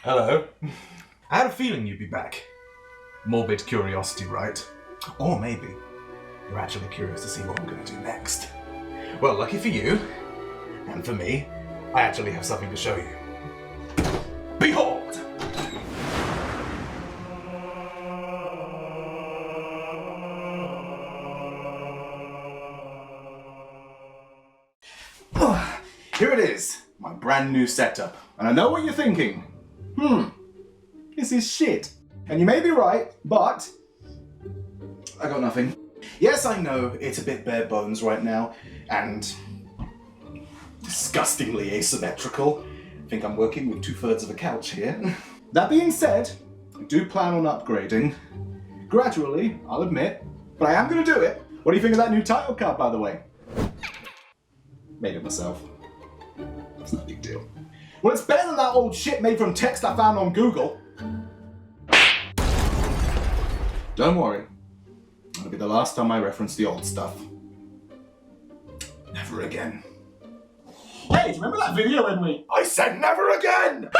Hello. I had a feeling you'd be back. Morbid curiosity, right? Or maybe you're actually curious to see what I'm going to do next. Well, lucky for you, and for me, I actually have something to show you. Behold! Here it is, my brand new setup. And I know what you're thinking. This is shit. And you may be right, but I got nothing. Yes, I know it's a bit bare bones right now, and disgustingly asymmetrical. I think I'm working with 2/3 of a couch here. That being said, I do plan on upgrading. Gradually, I'll admit, but I am gonna do it. What do you think of that new title card, by the way? Made it myself. It's no big deal. Well, it's better than that old shit made from text I found on Google. Don't worry. It'll be the last time I reference the old stuff. Never again. Hey, do you remember that video when we... I said never again!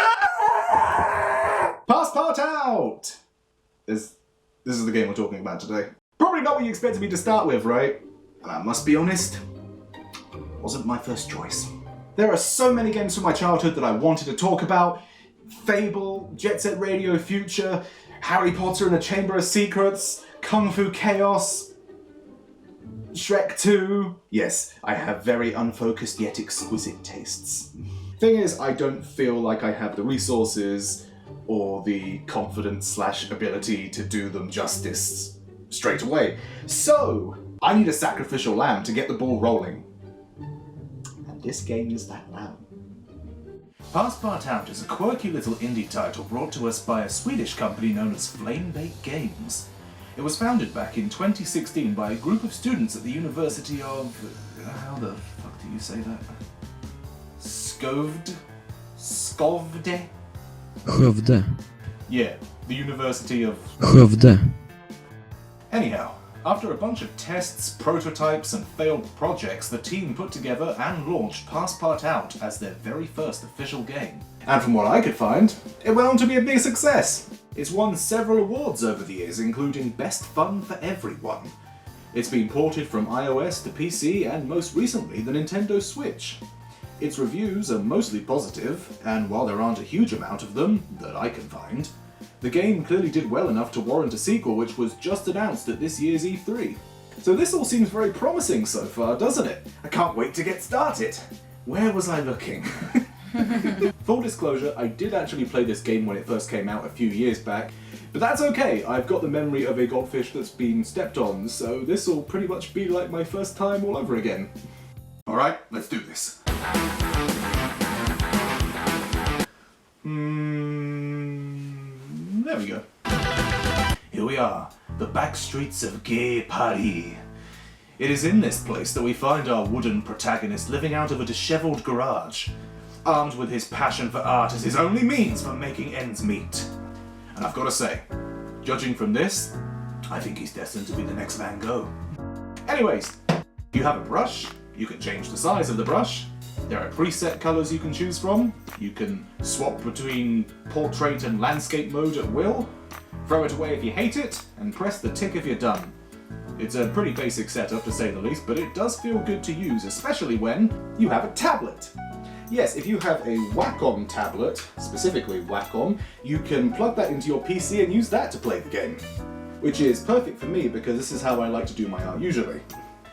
Passpartout! This is the game we're talking about today. Probably not what you expected me to start with, right? And I must be honest, it wasn't my first choice. There are so many games from my childhood that I wanted to talk about. Fable, Jet Set Radio Future, Harry Potter and the Chamber of Secrets, Kung Fu Chaos, Shrek 2. Yes, I have very unfocused yet exquisite tastes. Thing is, I don't feel like I have the resources or the confidence/ability to do them justice straight away. So, I need a sacrificial lamb to get the ball rolling. And this game is that lamb. Passpartout is a quirky little indie title brought to us by a Swedish company known as Flamebake Games. It was founded back in 2016 by a group of students at the University of... how the fuck do you say that? Skövde? Skövde. Yeah, the University of... Skövde. Anyhow, after a bunch of tests, prototypes, and failed projects, the team put together and launched Passpartout as their very first official game. And from what I could find, it went on to be a big success. It's won several awards over the years, including Best Fun for Everyone. It's been ported from iOS to PC and most recently the Nintendo Switch. Its reviews are mostly positive, and while there aren't a huge amount of them, that I can find, the game clearly did well enough to warrant a sequel which was just announced at this year's E3. So this all seems very promising so far, doesn't it? I can't wait to get started. Where was I looking? Full disclosure, I did actually play this game when it first came out a few years back, but that's okay, I've got the memory of a goldfish that's been stepped on, so this will pretty much be like my first time all over again. Alright, let's do this. There we go. Here we are, the backstreets of gay Paris. It is in this place that we find our wooden protagonist living out of a dishevelled garage, armed with his passion for art as his only means for making ends meet. And I've got to say, judging from this, I think he's destined to be the next Van Gogh. Anyways, you have a brush, you can change the size of the brush, there are preset colours you can choose from, you can swap between portrait and landscape mode at will, throw it away if you hate it, and press the tick if you're done. It's a pretty basic setup to say the least, but it does feel good to use, especially when you have a tablet. Yes, if you have a Wacom tablet, specifically Wacom, you can plug that into your PC and use that to play the game. Which is perfect for me because this is how I like to do my art usually.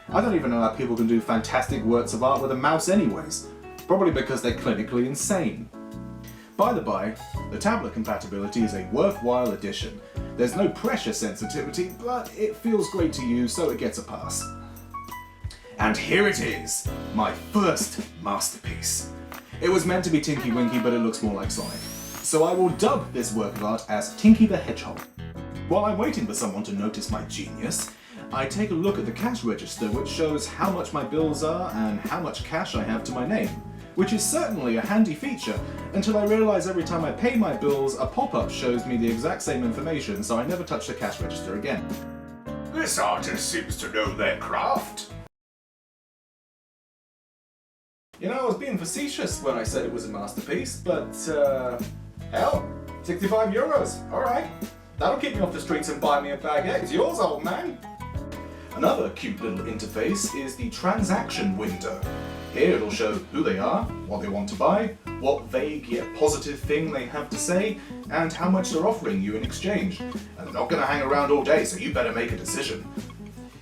I don't even know how people can do fantastic works of art with a mouse anyways. Probably because they're clinically insane. By the by, the tablet compatibility is a worthwhile addition. There's no pressure sensitivity, but it feels great to use, so it gets a pass. And here it is, my first masterpiece. It was meant to be Tinky Winky, but it looks more like Sonic. So I will dub this work of art as Tinky the Hedgehog. While I'm waiting for someone to notice my genius, I take a look at the cash register, which shows how much my bills are and how much cash I have to my name. Which is certainly a handy feature, until I realise every time I pay my bills, a pop-up shows me the exact same information, so I never touch the cash register again. This artist seems to know their craft. You know, I was being facetious when I said it was a masterpiece, but, hell, 65 euros. Alright. That'll keep me off the streets and buy me a bag of eggs. Yours, old man. Another cute little interface is the transaction window. Here it'll show who they are, what they want to buy, what vague yet positive thing they have to say, and how much they're offering you in exchange. And they're not going to hang around all day, so you better make a decision.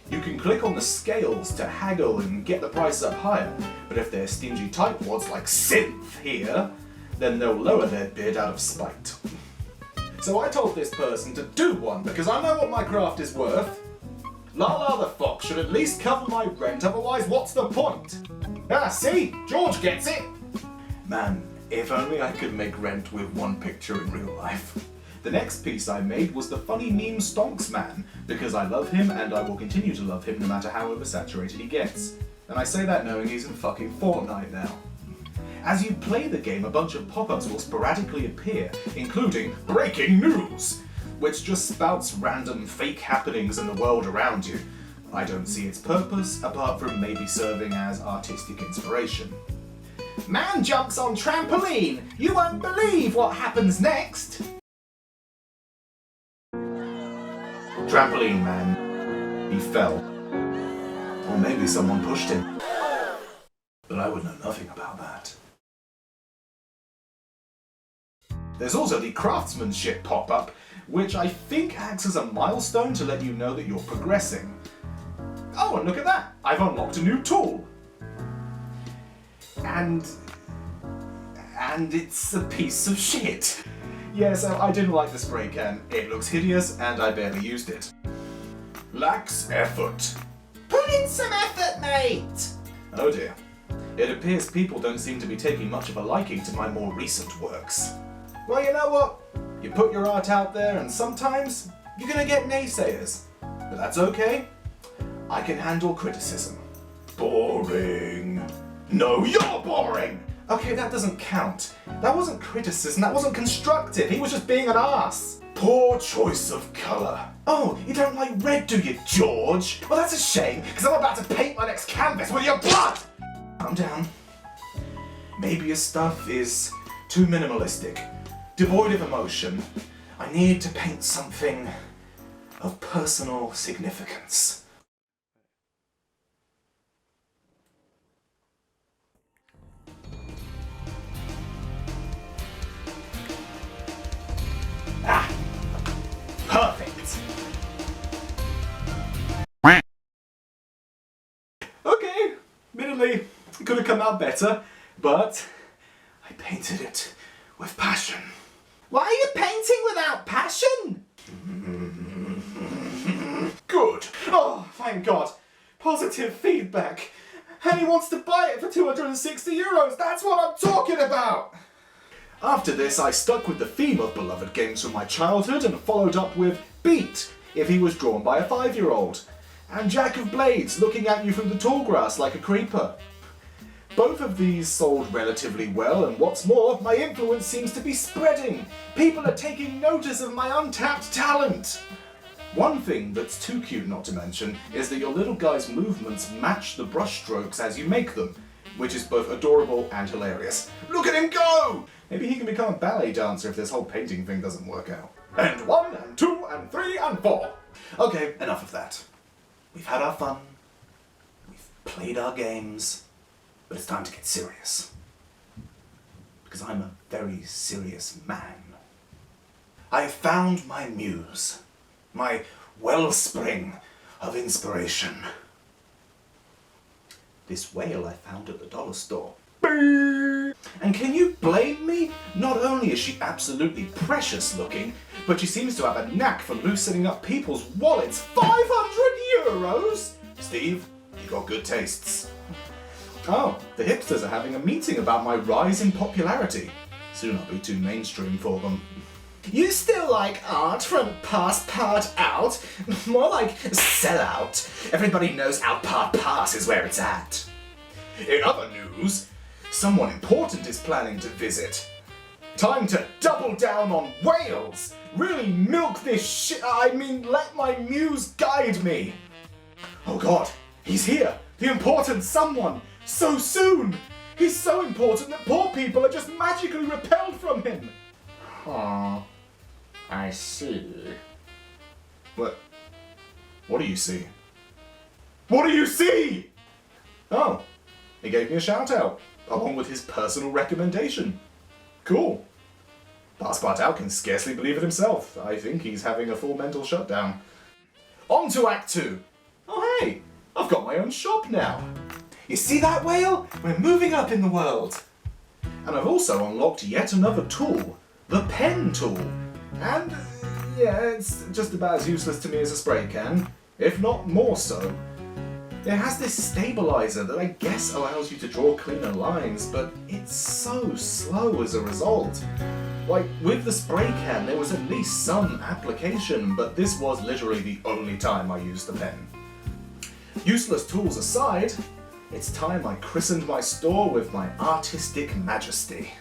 You can click on the scales to haggle and get the price up higher, but if they're stingy tightwads like Synth here, then they'll lower their bid out of spite. So I told this person to do one because I know what my craft is worth. Lala the fox should at least cover my rent, otherwise what's the point? Ah, see? George gets it! Man, if only I could make rent with one picture in real life. The next piece I made was the funny meme Stonks Man, because I love him and I will continue to love him no matter how oversaturated he gets. And I say that knowing he's in fucking Fortnite now. As you play the game, a bunch of pop-ups will sporadically appear, including breaking news, which just spouts random fake happenings in the world around you. I don't see its purpose, apart from maybe serving as artistic inspiration. Man jumps on trampoline! You won't believe what happens next! Trampoline man. He fell. Or maybe someone pushed him. But I would know nothing about that. There's also the craftsmanship pop-up, which I think acts as a milestone to let you know that you're progressing. Oh, and look at that! I've unlocked a new tool! And it's a piece of shit. Yeah, so I didn't like the spray can. It looks hideous and I barely used it. Lacks effort. Put in some effort, mate! Oh dear. It appears people don't seem to be taking much of a liking to my more recent works. Well, you know what? You put your art out there and sometimes you're gonna get naysayers. But that's okay. I can handle criticism. Boring. No, you're boring! Okay, that doesn't count. That wasn't criticism, that wasn't constructive. He was just being an ass. Poor choice of colour. Oh, you don't like red, do you, George? Well, that's a shame, because I'm about to paint my next canvas with your blood! Calm down. Maybe your stuff is too minimalistic, devoid of emotion. I need to paint something of personal significance. Ah! Perfect! Okay, admittedly, it could have come out better, but I painted it with passion. Why are you painting without passion? Good! Oh, thank God! Positive feedback! And he wants to buy it for 260 euros! That's what I'm talking about! After this, I stuck with the theme of beloved games from my childhood and followed up with Beat, if he was drawn by a 5-year-old, and Jack of Blades looking at you through the tall grass like a creeper. Both of these sold relatively well, and what's more, my influence seems to be spreading. People are taking notice of my untapped talent. One thing that's too cute not to mention is that your little guy's movements match the brushstrokes as you make them, which is both adorable and hilarious. Look at him go! Maybe he can become a ballet dancer if this whole painting thing doesn't work out. And 1, and 2, and 3, and 4. Okay, enough of that. We've had our fun. We've played our games. But it's time to get serious. Because I'm a very serious man. I have found my muse. My wellspring of inspiration. This whale I found at the dollar store. And can you blame me? Not only is she absolutely precious looking, but she seems to have a knack for loosening up people's wallets. 500 euros? Steve, you got good tastes. Oh, the hipsters are having a meeting about my rise in popularity. Soon I'll be too mainstream for them. You still like art from Passpartout? More like sellout. Everybody knows Outpart Pass is where it's at. In other news, someone important is planning to visit. Time to double down on Wales! Really milk this shit. Let my muse guide me. Oh God, he's here! The important someone! So soon! He's so important that poor people are just magically repelled from him! Aww. I see. What do you see? What do you see? Oh, he gave me a shout out, along with his personal recommendation. Cool. Passpartout can scarcely believe it himself. I think he's having a full mental shutdown. On to Act 2. Oh hey, I've got my own shop now. You see that, whale? We're moving up in the world. And I've also unlocked yet another tool, the pen tool. And yeah, it's just about as useless to me as a spray can, if not more so. It has this stabilizer that I guess allows you to draw cleaner lines, but it's so slow as a result. Like, with the spray can there was at least some application, but this was literally the only time I used the pen. Useless tools aside, it's time I christened my store with my artistic majesty.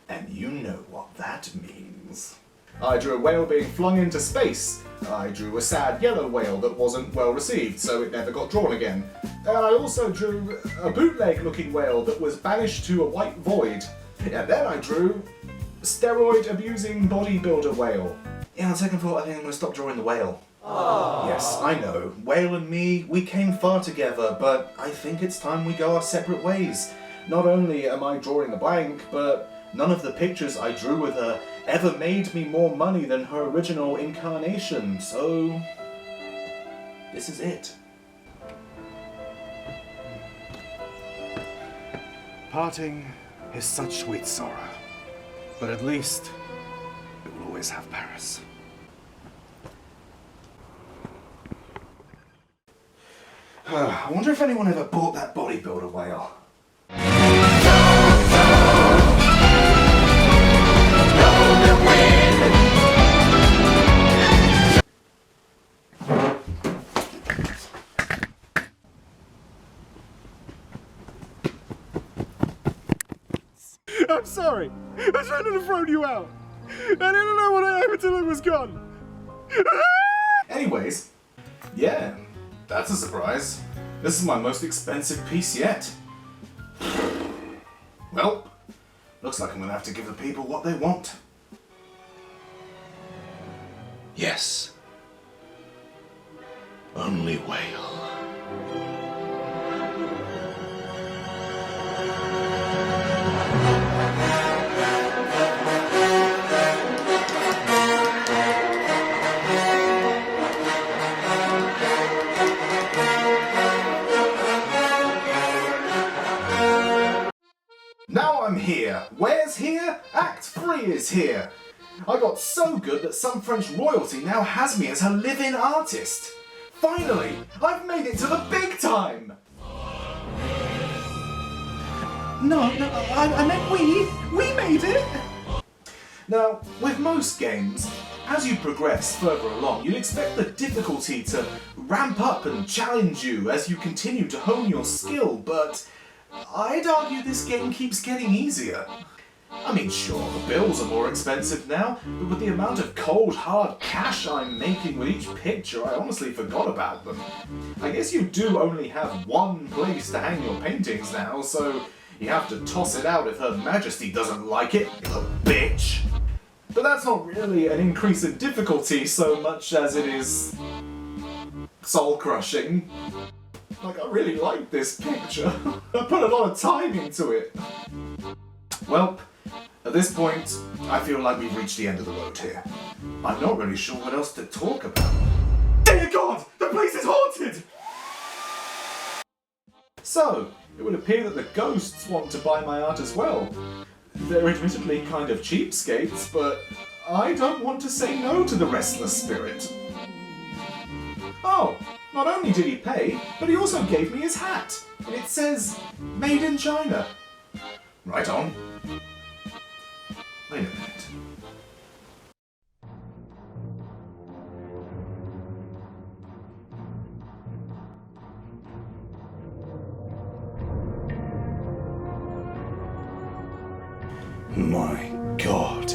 And you know what that means. I drew a whale being flung into space. I drew a sad yellow whale that wasn't well received, so it never got drawn again. And I also drew a bootleg-looking whale that was banished to a white void. And then I drew a steroid-abusing bodybuilder whale. Yeah, on second thought, I think I'm going to stop drawing the whale. Aww. Yes, I know. Whale and me, we came far together, but I think it's time we go our separate ways. Not only am I drawing a blank, but none of the pictures I drew with her ever made me more money than her original incarnation, so this is it. Parting is such sweet sorrow, but at least it will always have Paris. I wonder if anyone ever bought that bodybuilder whale. I'm sorry. I shouldn't have thrown you out. I didn't know what I happened till it was gone. Anyways, yeah, that's a surprise. This is my most expensive piece yet. Well, looks like I'm gonna have to give the people what they want. Yes. Only whale. Now I'm here. Where's here? Act 3 is here. I got so good that some French royalty now has me as her live-in artist. Finally, I've made it to the big time! No, I meant we made it! Now, with most games, as you progress further along, you'd expect the difficulty to ramp up and challenge you as you continue to hone your skill, but I'd argue this game keeps getting easier. I mean, sure, the bills are more expensive now, but with the amount of cold, hard cash I'm making with each picture, I honestly forgot about them. I guess you do only have one place to hang your paintings now, so you have to toss it out if Her Majesty doesn't like it, you bitch. But that's not really an increase in difficulty so much as it is soul-crushing. Like, I really like this picture. I put a lot of time into it. Well, at this point, I feel like we've reached the end of the road here. I'm not really sure what else to talk about. Dear God! The place is haunted! So, it would appear that the ghosts want to buy my art as well. They're admittedly kind of cheapskates, but I don't want to say no to the restless spirit. Oh, not only did he pay, but he also gave me his hat. And it says, Made in China. Right on. Wait a minute. My God.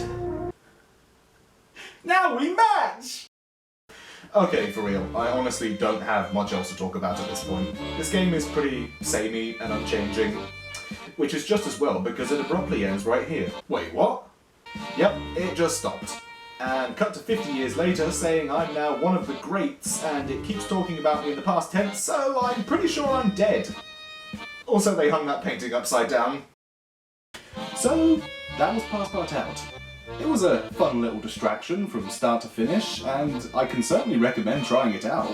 Now we match! Okay, for real, I honestly don't have much else to talk about at this point. This game is pretty samey and unchanging, which is just as well because it abruptly ends right here. Wait, what? Yep, it just stopped. And cut to 50 years later saying I'm now one of the greats and it keeps talking about me in the past tense, so I'm pretty sure I'm dead. Also, they hung that painting upside down. So, that was Passpartout. It was a fun little distraction from start to finish, and I can certainly recommend trying it out.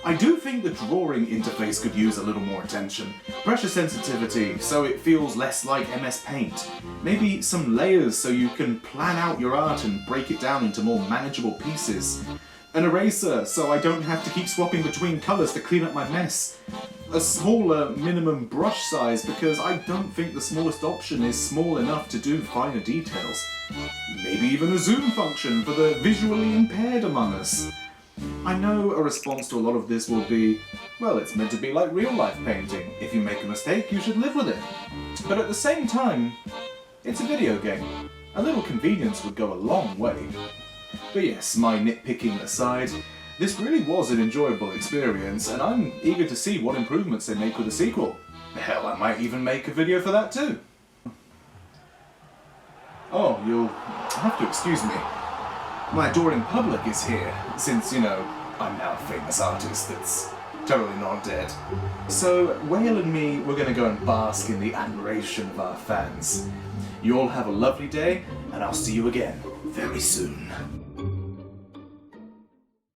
I do think the drawing interface could use a little more attention. Pressure sensitivity, so it feels less like MS Paint. Maybe some layers so you can plan out your art and break it down into more manageable pieces. An eraser, so I don't have to keep swapping between colours to clean up my mess. A smaller minimum brush size, because I don't think the smallest option is small enough to do finer details. Maybe even a zoom function for the visually impaired among us. I know a response to a lot of this will be, well, it's meant to be like real-life painting. If you make a mistake, you should live with it. But at the same time, it's a video game. A little convenience would go a long way. But yes, my nitpicking aside, this really was an enjoyable experience, and I'm eager to see what improvements they make with the sequel. Hell, I might even make a video for that too. Oh, you'll have to excuse me. My adoring public is here, since, you know, I'm now a famous artist that's totally not dead. So, Whale and me, we're gonna go and bask in the admiration of our fans. You all have a lovely day, and I'll see you again very soon.